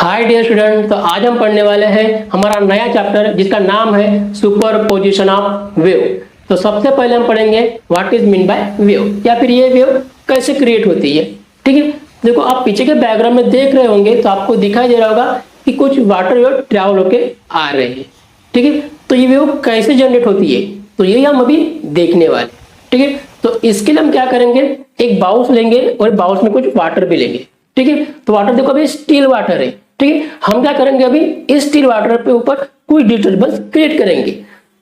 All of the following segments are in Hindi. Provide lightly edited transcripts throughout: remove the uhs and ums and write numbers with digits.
हाय डियर स्टूडेंट, तो आज हम पढ़ने वाले हैं हमारा नया चैप्टर जिसका नाम है सुपरपोजिशन ऑफ वेव। तो सबसे पहले हम पढ़ेंगे what is mean by wave, या फिर ये वेव कैसे क्रिएट होती है। ठीक है, देखो आप पीछे के बैकग्राउंड में देख रहे होंगे तो आपको दिखाई दे रहा होगा कि कुछ वाटर वेव ट्रैवल होके आ रहे हैं। ठीक है, तो ये वेव कैसे जनरेट होती है तो यही हम अभी देखने वाले। ठीक है, तो इसके लिए हम क्या करेंगे, एक बाउल्स लेंगे और बाउल्स में कुछ वाटर भी लेंगे। ठीक है, तो वाटर देखो अभी स्टील वाटर है। ठीक है, हम क्या करेंगे, अभी इस स्टील वाटर पे ऊपर कुछ डिस्टर्बेंस क्रिएट करेंगे।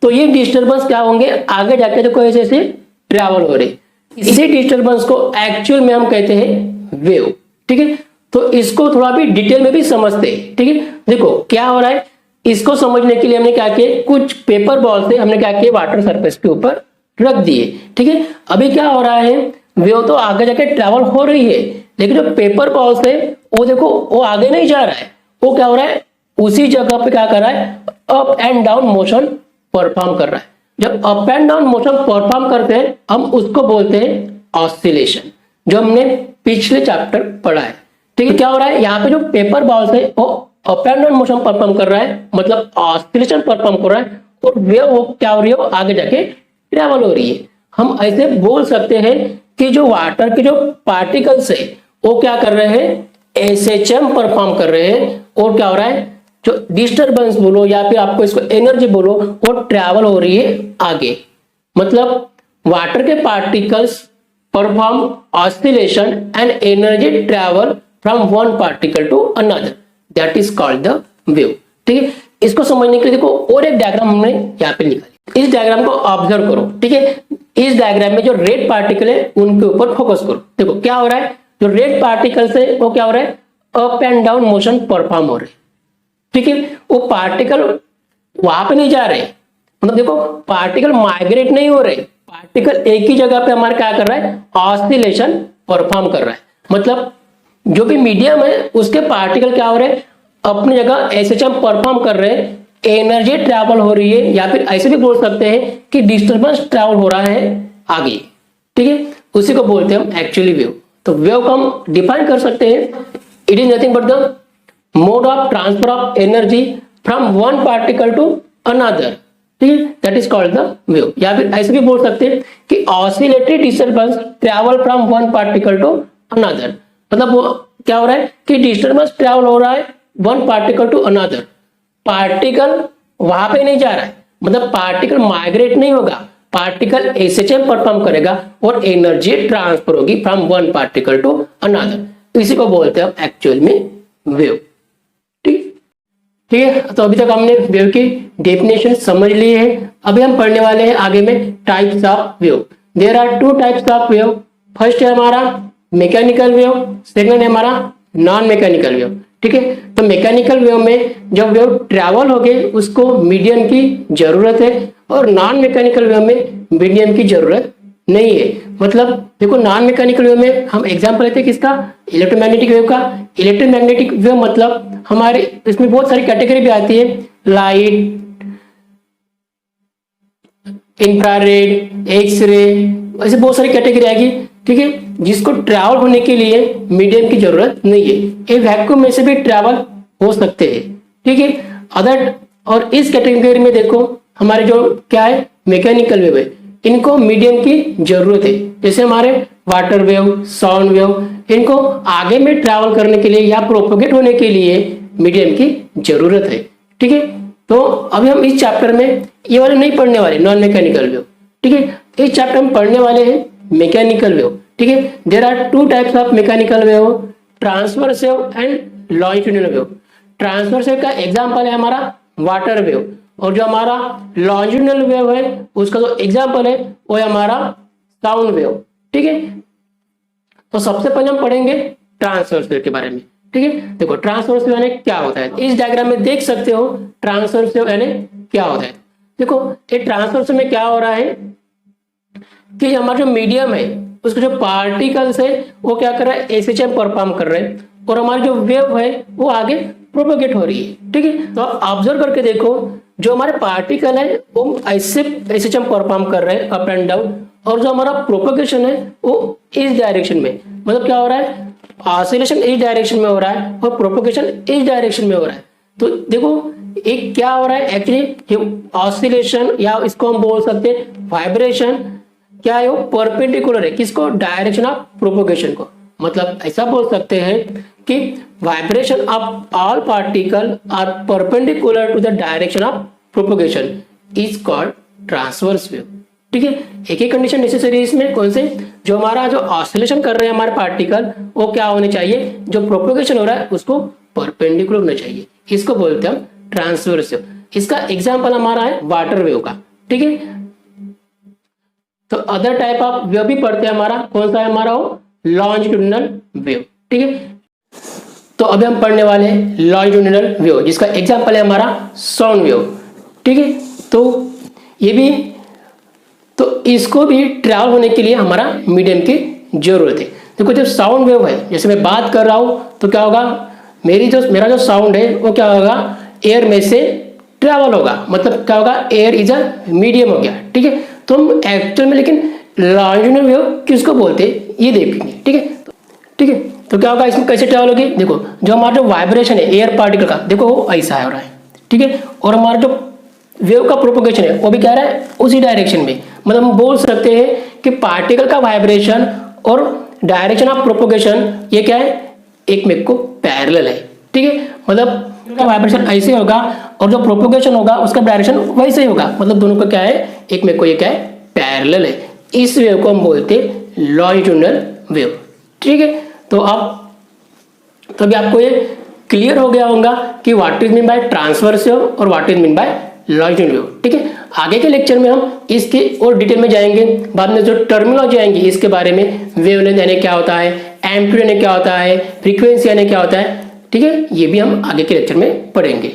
तो ये डिस्टर्बेंस क्या होंगे, आगे जाके देखो ऐसे ऐसे ट्रैवल हो रहे, इसी डिस्टर्बेंस को एक्चुअल में हम कहते हैं वेव। ठीक है, तो इसको थोड़ा भी डिटेल में भी समझते हैं। ठीक है, देखो क्या हो रहा है, इसको समझने के लिए हमने क्या किया, कुछ पेपर बॉल से हमने क्या किया, वाटर सरफेस के ऊपर रख दिए। ठीक है, अभी क्या हो रहा है, वेव तो आगे जाके ट्रैवल हो रही है, लेकिन जो पेपर बॉल्स है वो देखो वो आगे नहीं जा रहा है, वो क्या हो रहा है, उसी जगह पे क्या कर रहा है, up and down motion perform कर रहा है। जब up and down motion perform करते हैं हम उसको बोलते हैं ऑसिलेशन, जो हमने पिछले चैप्टर पढ़ा है। ठीक है, क्या हो रहा है, यहाँ पे जो पेपर बॉल्स है वो up and down motion perform कर रहा है, मतलब ऑसिलेशन परफॉर्म कर रहा है, और वेव क्या हो रही है, आगे जाके ट्रैवल हो रही है। हम ऐसे बोल सकते हैं कि जो वाटर के जो पार्टिकल्स है वो क्या कर रहे हैं, एसएचएम परफॉर्म कर रहे हैं, और क्या हो रहा है, जो डिस्टरबेंस बोलो या फिर आपको इसको एनर्जी बोलो, वो ट्रैवल हो रही है आगे। मतलब वाटर के particles perform oscillation and energy travel from one particle to another, that is called the wave. ठीक है, इसको समझने के लिए देखो और एक डायग्राम हमने यहाँ पे निकाली, इस डायग्राम को ऑब्जर्व करो। ठीक है, इस डायग्राम में जो रेड पार्टिकल है उनके ऊपर फोकस करो। देखो क्या हो रहा है, जो रेड पार्टिकल्स है वो क्या हो रहा है, up and down motion perform हो रहे हैं। ठीक है, वो पार्टिकल वहां पे नहीं जा रहे, मतलब देखो पार्टिकल माइग्रेट नहीं हो रहे, पार्टिकल एक ही जगह पे हमारा क्या कर रहा है, ऑसिलेशन परफॉर्म कर रहा है। मतलब जो भी मीडियम है उसके पार्टिकल क्या हो रहे हैं, अपनी जगह एसएचएम परफॉर्म कर रहे हैं, एनर्जी ट्रैवल हो रही है, या फिर ऐसे भी बोल सकते हैं कि डिस्टर्बेंस ट्रैवल हो रहा है आगे। ठीक है, उसी को बोलते हैं हम एक्चुअली वेव। तो वेव को हम डिफाइन कर सकते हैं, it is nothing but the mode of transfer of energy from one particle to another. ठीक है, that is called the wave. या फिर ऐसे भी बोल सकते हैं कि oscillatory disturbance travel from one particle to another, मतलब वो क्या हो रहा है कि डिस्टर्बेंस ट्रैवल हो रहा है one particle to another, particle वहां पे नहीं जा रहा है, मतलब पार्टिकल माइग्रेट नहीं होगा, पार्टिकल एसएचएम परफॉर्म करेगा और एनर्जी ट्रांसफर होगी from one particle to another. तो इसी को बोलते हैं एक्चुअल में वेव। ठीक है, तो अभी तक हमने वेव की डेफिनेशन समझ ली है। अभी हम पढ़ने वाले हैं आगे में types of wave. There are two types of wave. First है हमारा मैकेनिकल वेव, सेकंड है हमारा नॉन मैकेनिकल वेव। ठीक है, तो मैकेनिकल वेव में जब वेव ट्रैवल हो गए उसको मीडियम की जरूरत है, और नॉन मैकेनिकल वेव में मीडियम की जरूरत नहीं है। मतलब देखो नॉन मैकेनिकल वेव में हम एग्जांपल लेते हैं किसका, इलेक्ट्रोमैग्नेटिक वेव का। इलेक्ट्रोमैग्नेटिक वेव मतलब हमारे इसमें बहुत सारी कैटेगरी भी आती है, लाइट, इंफ्रारेड, एक्सरे, ऐसे बहुत सारी कैटेगरी आएगी। ठीक है, जिसको ट्रैवल होने के लिए मीडियम की जरूरत नहीं है, ये वैक्यूम में से भी ट्रैवल हो सकते हैं। ठीक है, अदर और इस कैटेगरी में देखो हमारे जो क्या है मैकेनिकल वेव है, इनको मीडियम की जरूरत है। जैसे हमारे वाटर वेव, साउंड वेव, इनको आगे में ट्रैवल करने के लिए या प्रोपोगेट होने के लिए मीडियम की जरूरत है। ठीक है, तो अभी हम इस चैप्टर में ये वाले नहीं पढ़ने वाले, नॉन मैकेनिकल वेव। ठीक है, इस चैप्टर में पढ़ने वाले हैं मैकेनिकल वेव। ठीक है, there are two types of mechanical wave, transverse wave and longitudinal wave. Transverse wave का एग्जांपल है हमारा वाटर वेव, और जो हमारा लॉन्जिट्यूडिनल वेव है उसका जो एग्जांपल है वो है हमारा साउंड वेव। ठीक है, तो सबसे पहले हम पढ़ेंगे ट्रांसवर्स वेव के बारे में। ठीक है, देखो ट्रांसवर्स वेव यानी क्या होता है, इस डायग्राम में देख सकते हो ट्रांसवर्स वेव यानी क्या होता है। देखो ये ट्रांसवर्स में क्या हो रहा है कि हमारा जो मीडियम है उसके जो पार्टिकल्स है वो क्या कर रहा है, एसएचएम परफॉर्म कर रहे हैं, और हमारी जो वेव है वो आगे प्रोपोगेट हो रही है। ठीक है, तो आप ऑब्जर्व करके देखो जो हमारे पार्टिकल है वो ऐसे एसएचएम परफॉर्म कर रहे हैं अप एंड डाउन, और जो हमारा प्रोपोगेशन है वो इस डायरेक्शन में, मतलब क्या हो रहा है, ऑसिलेशन इस डायरेक्शन में हो रहा है और प्रोपोगेशन इस डायरेक्शन में हो रहा है। तो देखो एक क्या हो रहा है एक्चुअली, ऑसिलेशन या इसको हम बोल सकते हैं वाइब्रेशन, क्या है वो परपेंडिकुलर है किसको, डायरेक्शन ऑफ प्रोपोगेशन को। मतलब ऐसा बोल सकते हैं कि vibration of all particle are perpendicular to the direction of propagation is called transverse wave. ठीक है, एक ही कंडीशन नेसेसरी है इसमें, कौन से, जो हमारा जो ऑसिलेशन कर रहे हैं हमारे पार्टिकल वो क्या होने चाहिए, जो प्रोपोगेशन हो रहा है उसको परपेंडिकुलर होना चाहिए, इसको बोलते हैं हम ट्रांसवर्स वेव। इसका एग्जांपल हमारा है वाटर वेव का। ठीक है, तो अदर टाइप ऑफ वेव भी पढ़ते हैं हमारा, कौन सा है हमारा वो लॉन्जिट्यूडिनल वेव। ठीक है, तो अभी हम पढ़ने वाले हैं लॉन्जिट्यूडिनल वेव जिसका एग्जांपल है हमारा साउंड वेव। ठीक है, तो ये भी, तो इसको भी ट्रैवल होने के लिए हमारा मीडियम की जरूरत है। देखो जब साउंड वेव है, जैसे मैं बात कर रहा हूं तो क्या होगा, मेरा जो साउंड है वो क्या होगा, एयर में से ट्रैवल होगा, मतलब क्या होगा, एयर इज अ मीडियम हो गया। ठीक है, तो हम एक्चुअल में लेकिन लॉन्जिट्यूडिनल वेव किसको बोलते हैं ये देखेंगे। ठीक है, ठीक है, तो क्या होगा, इसमें कैसे ट्रैवल होगी, देखो जो हमारा जो वाइब्रेशन है एयर पार्टिकल का, देखो वो ऐसा हो रहा है। ठीक है, और हमारा जो वेव का प्रोपोगेशन है वो भी क्या रहा है उसी डायरेक्शन में। मतलब हम बोल सकते हैं कि पार्टिकल का वाइब्रेशन और डायरेक्शन ऑफ प्रोपोगेशन ये क्या है, एक में को पैरेलल है। ठीक है, मतलब का वाइब्रेशन ऐसे होगा और जो प्रोपोगेशन होगा उसका डायरेक्शन वैसे ही होगा, मतलब दोनों का क्या है, एक में को ये क्या है, पैरेलल है। इस वेव को हम बोलते हैं लॉन्जिट्यूडिनल वेव। ठीक है, तो अब तो अभी आपको ये क्लियर हो गया होगा कि what is mean by transverse wave और what is mean by longitudinal wave. ठीक है, आगे के लेक्चर में हम इसके और डिटेल में जाएंगे, बाद में जो टर्मिनोलॉजी आएंगी इसके बारे में, वेवलेंथ यानी क्या होता है, एम्पलीट्यूड यानी क्या होता है, फ्रीक्वेंसी यानी क्या होता है। ठीक है, ये भी हम आगे के लेक्चर में पढ़ेंगे।